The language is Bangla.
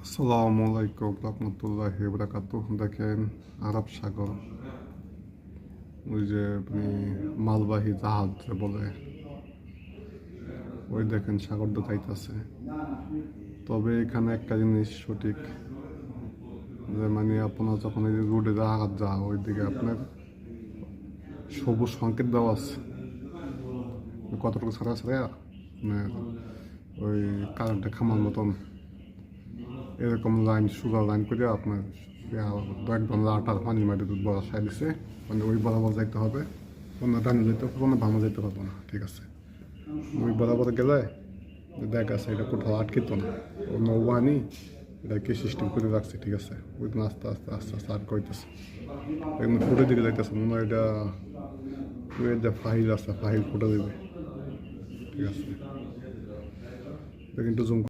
আসসালামু আলাইকুম রহমতুল্লাহি বারাকাতুহ। দেখেন আরব সাগর, ওই যে আপনি মালবাহী জাহাজ যে বলে, ওই দেখেন সাগরটা যাইতেছে। তবে এখানে একটা জিনিস সঠিক, যে মানে আপনার যখন এই যে রোডে জাহাজ যা ওইদিকে আপনার সবুজ সংকেত দেওয়া আছে, কতটুকু ছাড়া ছাড়া মানে ওই কারেন্টে খামার মতন এরকম লাইন সুগার লাইন করে আপনার একদম লাটার পানির মাটি দুধ বসাই দিছে, মানে ওই বরাবর যাইতে হবে, অন্য ডানে যেতে পারবো না, বামে যেতে পারবো না। ঠিক আছে, ওই বরাবর গেলে দেখ আছে এটা কোথাও আটকিত না, ও নৌবাহিনী এটা কি সিস্টেম করে রাখছে। ঠিক আছে, ওই আস্তে আস্তে আস্তে আস্তে আট করতেছে, একদম ফুটে দিকে যাইতেছে, মনে হয় এটা ওই যে ফাহিল আছে, ফাহিল ফুটে দেবে। ঠিক আছে, এটা কিন্তু জুম